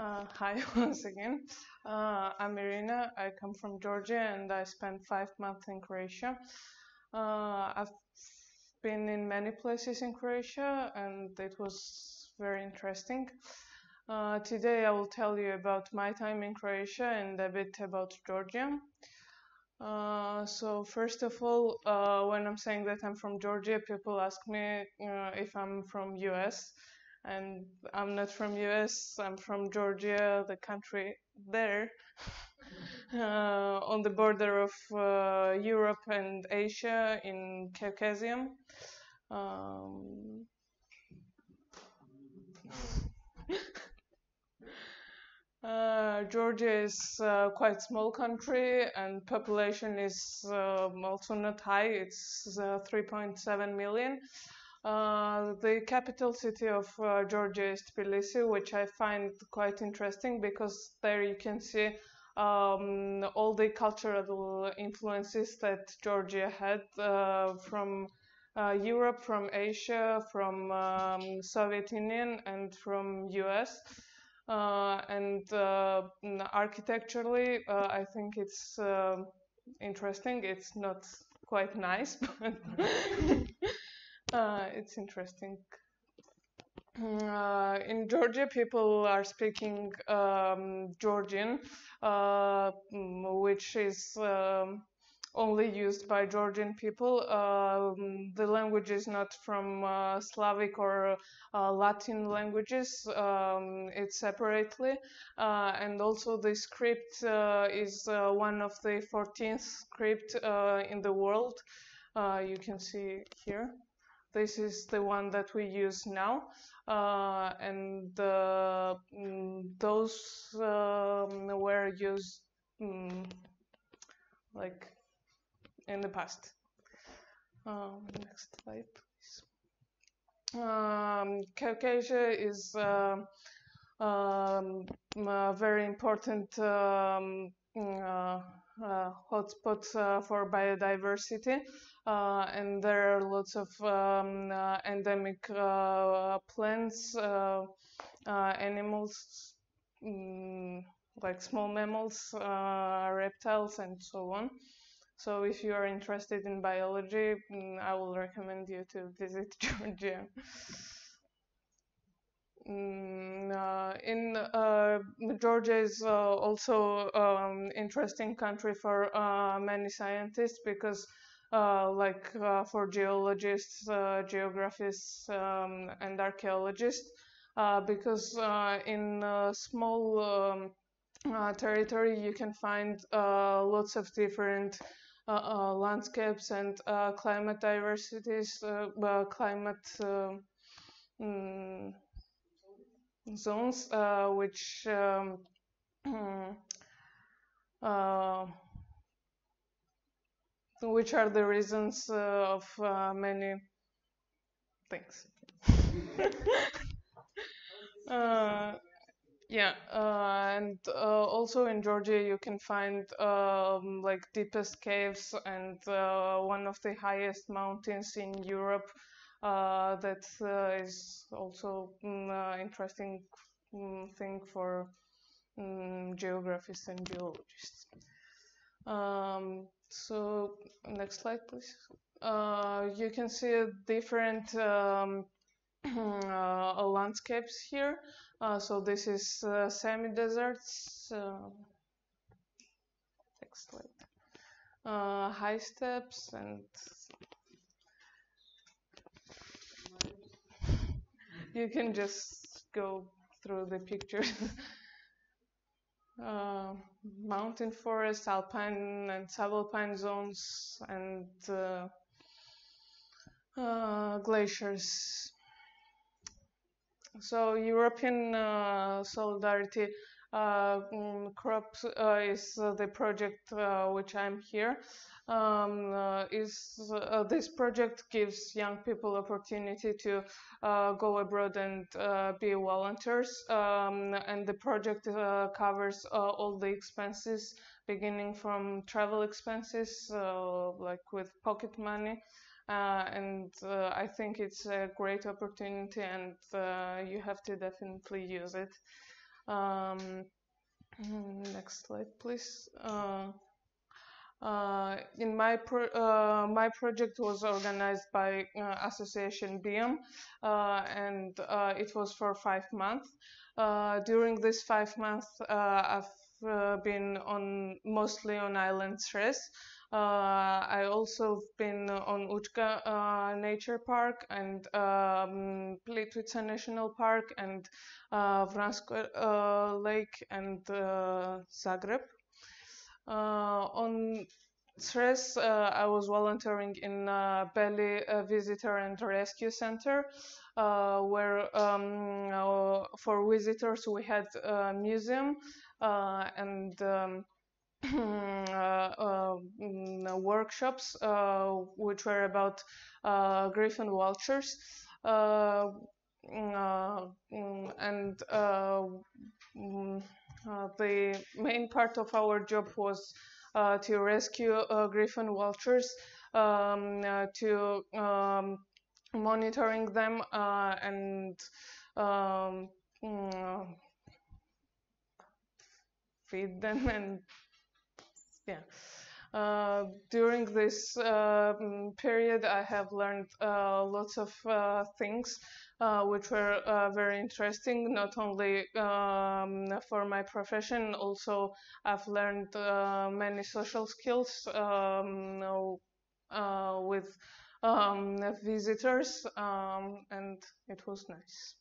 Hi once again. I'm Irina. I come from Georgia and I spent 5 months in Croatia. I've been in many places in Croatia and it was very interesting. Today I will tell you about my time in Croatia and a bit about Georgia. So first of all, when I'm saying that I'm from Georgia, people ask me if I'm from US. And I'm not from US, I'm from Georgia, the country there, on the border of Europe and Asia in Caucasium. Georgia is quite small country and population is also not high, it's 3.7 million. The capital city of Georgia is Tbilisi, which I find quite interesting because there you can see all the cultural influences that Georgia had from Europe, from Asia, from Soviet Union, and from US. And architecturally, I think it's interesting. It's not quite nice, but it's interesting. In Georgia, people are speaking Georgian, which is only used by Georgian people. The language is not from Slavic or Latin languages. It's separately. And also the script is one of the 14th script in the world. You can see here. This is the one that we use now, and those were used like in the past. Next slide, please. Caucasia is a very important hotspot for biodiversity. And there are lots of endemic plants, animals, like small mammals, reptiles, and so on. So if you are interested in biology, I will recommend you to visit Georgia. Georgia is also interesting country for many scientists because for geologists, geographists, and archaeologists, because in a small territory you can find lots of different landscapes and climate diversities, climate zones, which are the reasons of many things. And also in Georgia you can find like deepest caves and one of the highest mountains in Europe. That is also interesting thing for geographists and geologists. So next slide, please. You can see different landscapes here. So this is semi-deserts. Next slide. High steppes and you can just go through the pictures. Mountain forests, alpine and subalpine zones, and glaciers. So European Solidarity Crops is the project which I'm here. This project gives young people opportunity to go abroad and be volunteers, and the project covers all the expenses, beginning from travel expenses, like with pocket money, and I think it's a great opportunity and you have to definitely use it. Next slide, please. In my project was organized by Association Biom, and it was for 5 months. During this 5 months, I've been mostly on island Sres. I also been on Učka Nature Park and Plitvice National Park and Vransko Lake and Zagreb. On Sres, I was volunteering in Beli Visitor and Rescue Center, where for visitors we had a museum and workshops which were about griffon vultures, and the main part of our job was to rescue griffon vultures, to monitoring them and feed them, and yeah. During this period, I have learned lots of things which were very interesting, not only for my profession, also I've learned many social skills with visitors, and it was nice.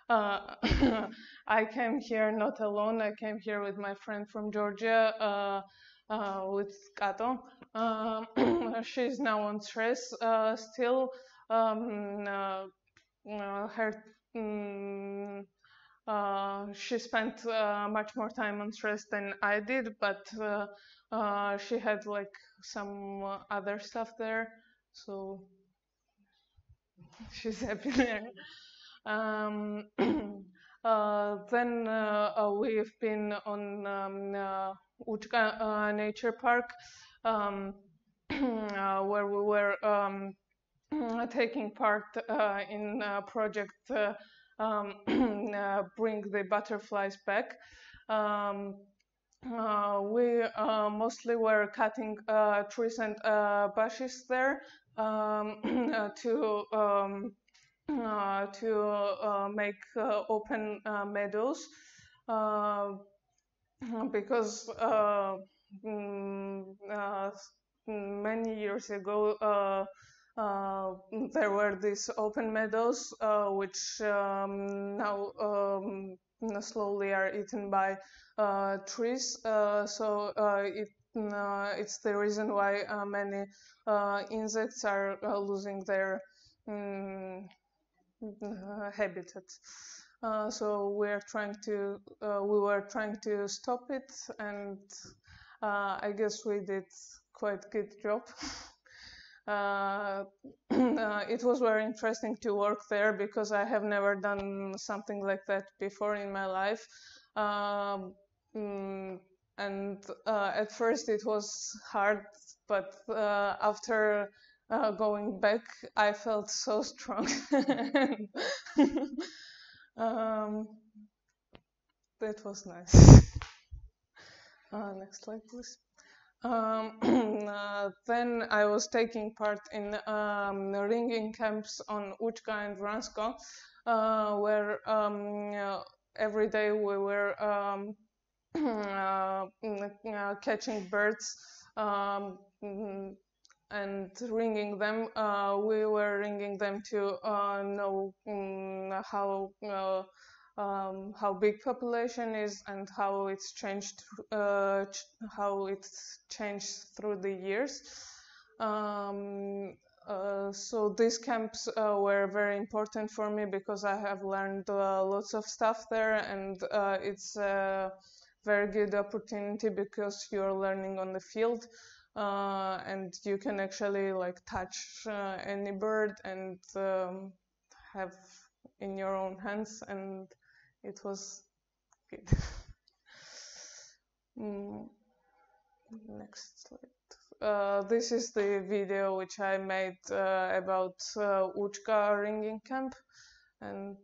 I came here not alone. I came here with my friend from Georgia, with Kato. She's now on Sres still. She spent much more time on Sres than I did, but she had like some other stuff there, so she's happy there. Then we've been on Učka Nature Park, where we were taking part in a project Bring the Butterflies Back. We mostly were cutting trees and bushes there to make open meadows, because many years ago there were these open meadows which now slowly are eaten by trees, so it's the reason why many insects are losing their habitat. So we were trying to stop it, and I guess we did quite good job. It was very interesting to work there because I have never done something like that before in my life. And at first it was hard, but after going back, I felt so strong. That was nice. Next slide, please. Then I was taking part in ringing camps on Učka and Vransko, where every day we were catching birds and ringing them. We were ringing them to know how big population is and how it's changed through the years. So these camps were very important for me because I have learned lots of stuff there, and it's a very good opportunity because you're learning on the field, and you can actually like touch any bird and have in your own hands, and it was good. Next slide. This is the video which I made about Učka ringing camp, and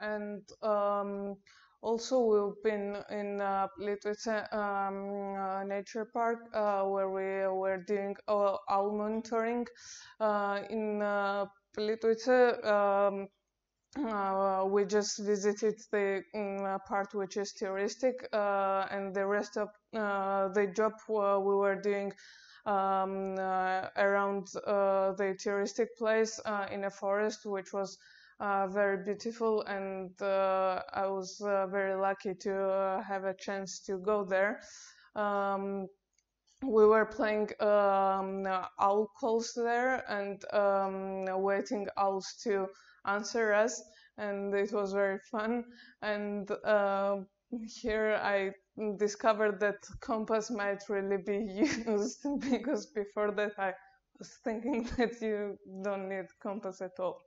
And also we've been in Plitvice nature park where we were doing owl monitoring. In Plitvice, we just visited the part which is touristic, and the rest of the job we were doing around the touristic place in a forest, which was very beautiful, and I was very lucky to have a chance to go there. We were playing owl calls there and waiting owls to answer us, and it was very fun. And here I discovered that compass might really be used, because before that I was thinking that you don't need compass at all.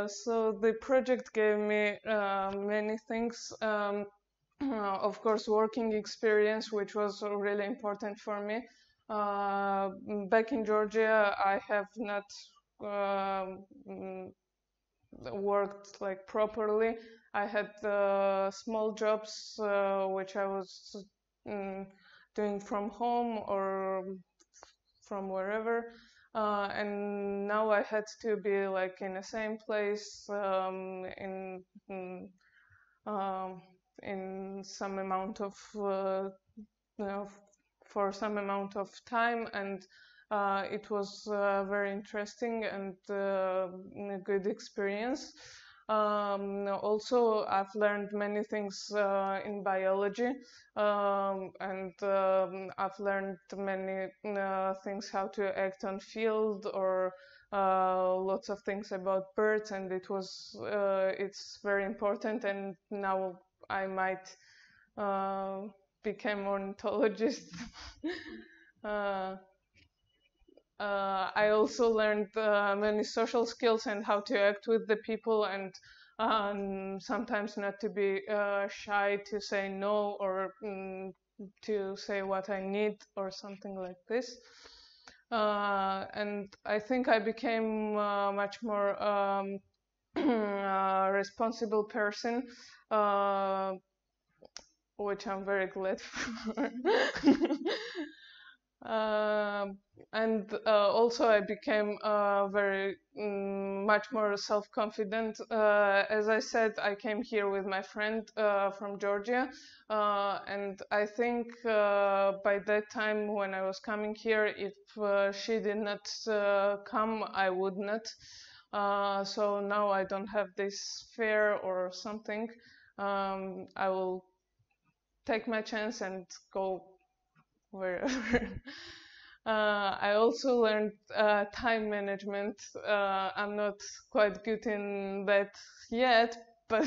So the project gave me many things. Of course, working experience, which was really important for me. Back in Georgia, I have not worked like properly. I had small jobs which I was doing from home or from wherever. And now I had to be like in the same place in some amount of for some amount of time, and it was very interesting and a good experience. Also, I've learned many things in biology, and I've learned many things how to act on field, or lots of things about birds, and it's very important. And now I might become ornithologist. I also learned many social skills and how to act with the people, and sometimes not to be shy to say no, or to say what I need or something like this. And I think I became much more responsible person, which I'm very glad for. And also I became very much more self-confident. As I said, I came here with my friend from Georgia, and I think by that time when I was coming here, if she did not come, I would not. So now I don't have this fear or something. I will take my chance and go wherever. I also learned time management. I'm not quite good in that yet, but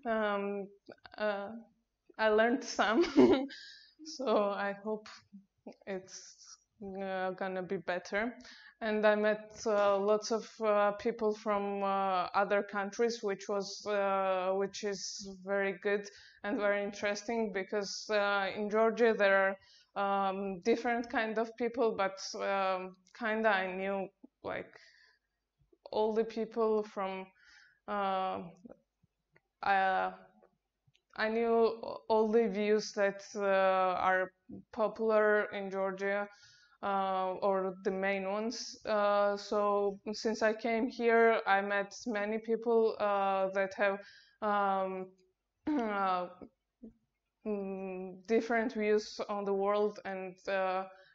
I learned some. So I hope it's gonna be better. And I met lots of people from other countries, which is very good and very interesting, because in Georgia there are different kind of people, but kinda I knew like all the people from I knew all the views that are popular in Georgia. or the main ones. So since I came here, I met many people that have different views on the world, and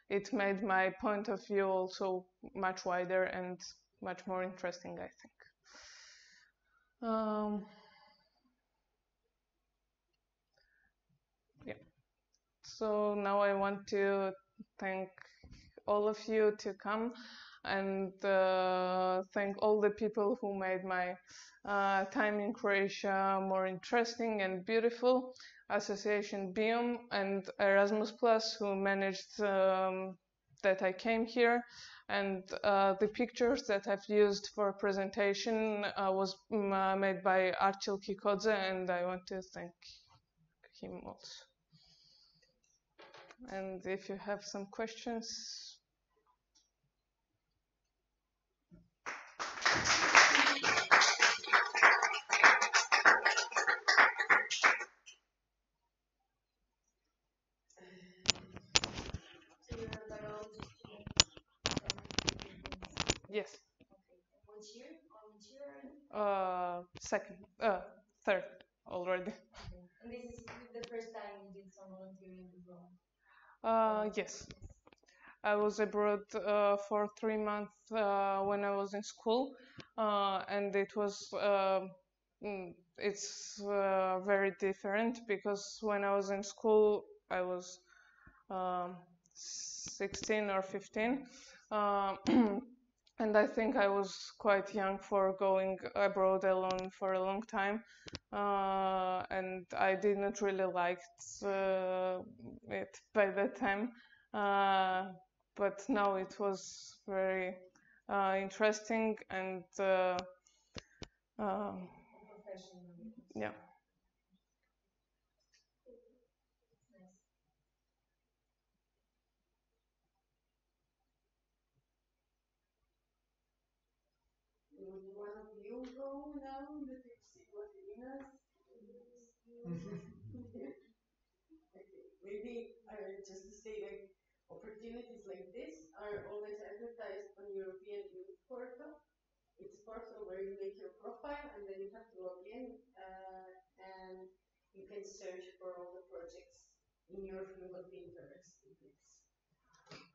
it made my point of view also much wider and much more interesting, I think. Yeah. So now I want to thank all of you to come, and thank all the people who made my time in Croatia more interesting and beautiful. Association Biom and Erasmus Plus, who managed that I came here, and the pictures that I've used for presentation was made by Archil Kikodze, and I want to thank him also. And if you have some questions. So you're a biology student? Yes. Okay. Which year? Third already. Okay. And this is the first time you did some volunteering abroad? Yes. I was abroad for 3 months when I was in school, and it was it's very different, because when I was in school I was 16 or 15, and I think I was quite young for going abroad alone for a long time, and I didn't really like it by that time. But now it was very interesting, and yeah. Would one of you go now that you've seen what Irina's? Okay. Maybe just to say, like, opportunities like this are always advertised on European Youth Portal. It's a portal where you make your profile and then you have to log in and you can search for all the projects in your field of interest. If it's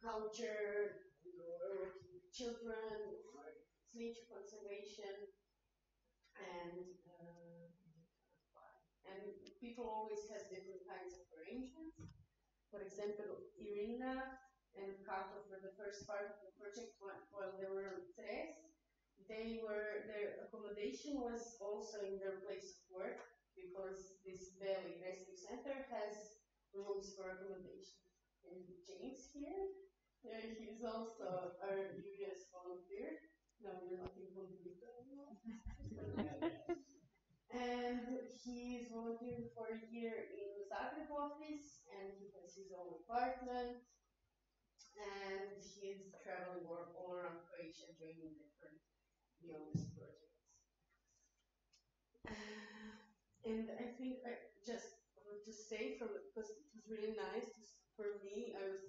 culture, or working with children, or nature conservation, and people always have different kinds of arrangements. For example, Irina and Kato, for the first part of the project, while they were on Tres, their accommodation was also in their place of work, because this Belly Rescue Center has rooms for accommodation. And James here, he's also our US volunteer. No, you're not in Ponajviše anymore. And he's volunteering for a year in the Zagreb office, and he has his own apartment, and he's traveling all around Croatia doing different Biom's projects. And I think I just want to say, because it was really nice for me, I was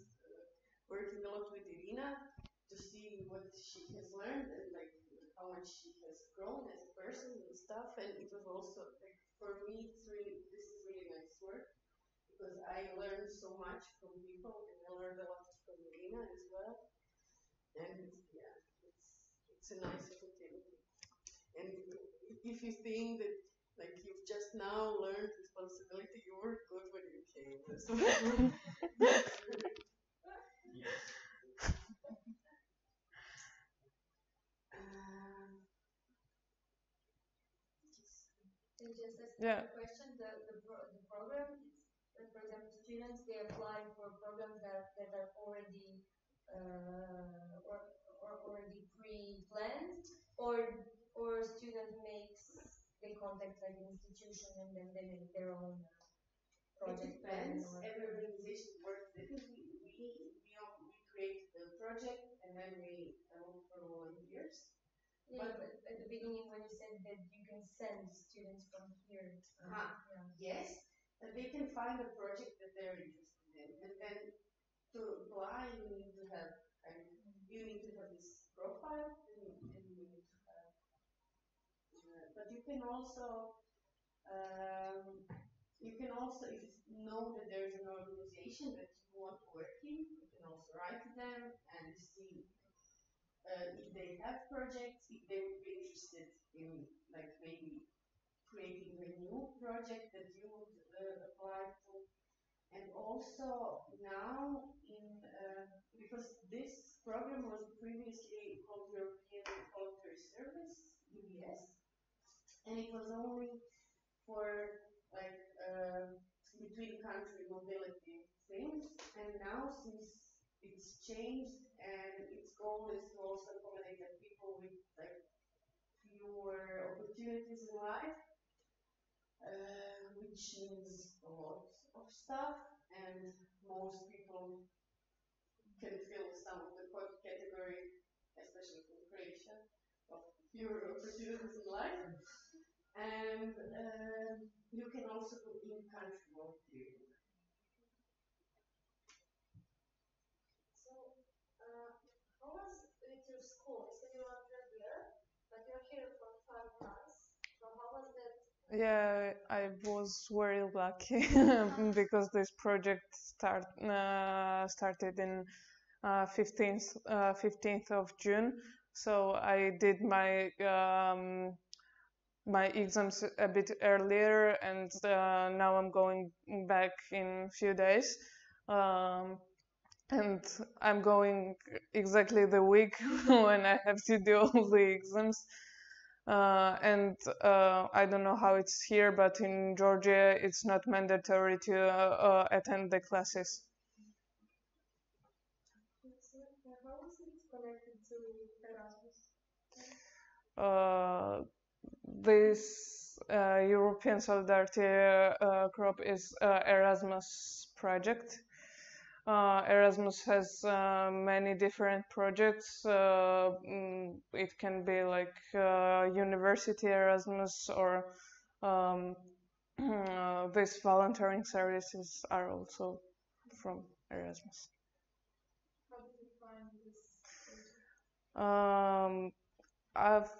working a lot with Irina to see what she has learned and like how much she has grown as a person and stuff. And it was also like, for me, this is really nice work, because I learned so much from people, and I learned a lot from Irina as well. And yeah, it's a nice opportunity. And if you think that like you've just now learned responsibility, you were good when you came. Just as Yeah. a question, the program, for example, students, they apply for programs that are already or already pre-planned, or student makes the contact like an institution and then they make their own project. It depends. Every organization works differently. We create the project and then we look for volunteers. Yeah, but at the beginning when you said that you can send students from here. Yes, they can find a project that they're interested in, and then to apply, you need to have this profile, and you need to have. But you can also, if you know that there's an organization that you want to work in, you can also write to them and see if they have projects, if they would be interested in, like, maybe creating a new project that you would apply to. And also now, because this program was previously called European Voluntary Service, EVS, and it was only for like between country mobility things. And now, since it's changed and its goal is to also accommodate the people with like fewer opportunities in life, which means a lot of stuff, and most people can fill some of the category, especially from Croatia, of fewer opportunities in life. And you can also do in-country volunteering. So, how was with your school? You said you were here, but you're here for 5 months. So how was that? Yeah, I was very lucky because this project started in 15th of June. So I did my my exams a bit earlier, and now I'm going back in a few days. And I'm going exactly the week when I have to do all the exams. And I don't know how it's here, but in Georgia it's not mandatory to attend the classes. How was it connected to Erasmus? This European Solidarity crop is Erasmus project. Erasmus has many different projects. It can be like university Erasmus, or these volunteering services are also from Erasmus. How did you find this? I've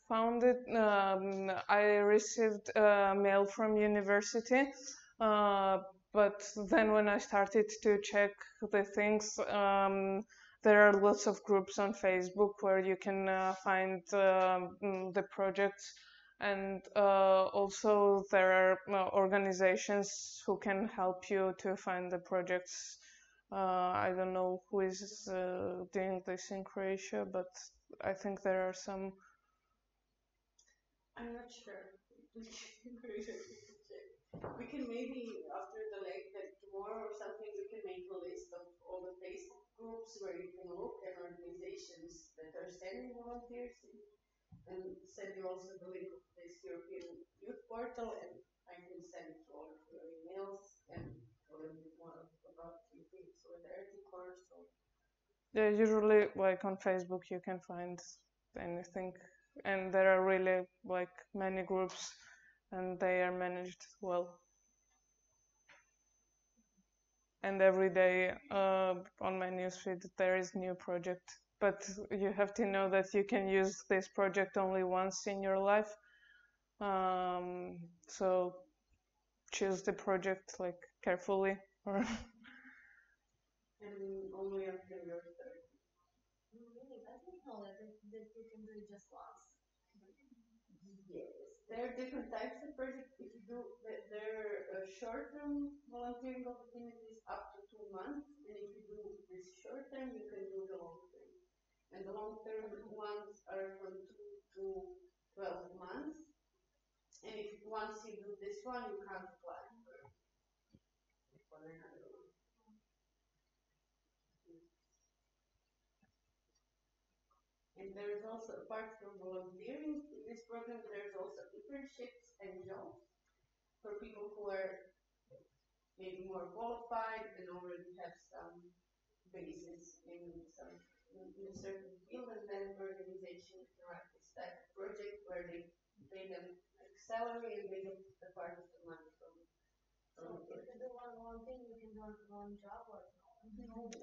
found it. I received a mail from university. But then when I started to check the things, there are lots of groups on Facebook where you can find the projects, and also there are organizations who can help you to find the projects. I don't know who is doing this in Croatia, but I think there are some. I'm not sure. We can maybe, after the like tomorrow or something, we can make a list of all the Facebook groups where you can look at organizations that are sending volunteers, and send you also the link of this European Youth Portal, and I can send it to all of your emails and a little bit more about the solidarity course. Yeah, usually like on Facebook you can find anything, and there are really like many groups, and they are managed well. And every day on my newsfeed there is new project, but you have to know that you can use this project only once in your life. So choose the project like carefully, or and only after your third. Really? I didn't know that you can do it just once. Yes, there are different types of projects. If you do, there are short-term volunteering opportunities up to 2 months, and if you do this short-term, you can do the long-term. And the long-term ones are from 2 to 12 months. And if once you do this one, you can't apply for another one. And there's also, apart from volunteering in this program, there's also internships and jobs for people who are maybe more qualified and already have some basis in a certain field, and then organization can write this type of project where they pay them like salary and they get the part of the money from So if you do one thing, you can do one job, or no?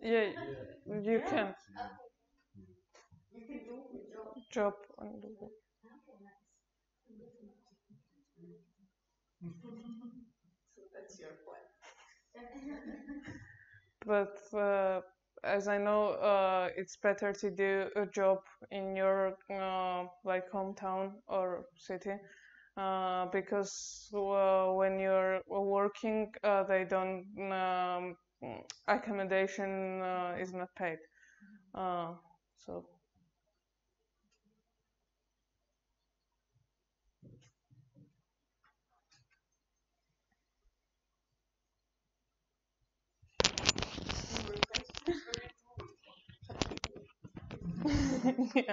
Yeah, you can You can do the job. job and do that. So that's your plan. But as I know, it's better to do a job in your like hometown or city, because when you're working, they don't accommodation is not paid. So You were questions for it. yeah.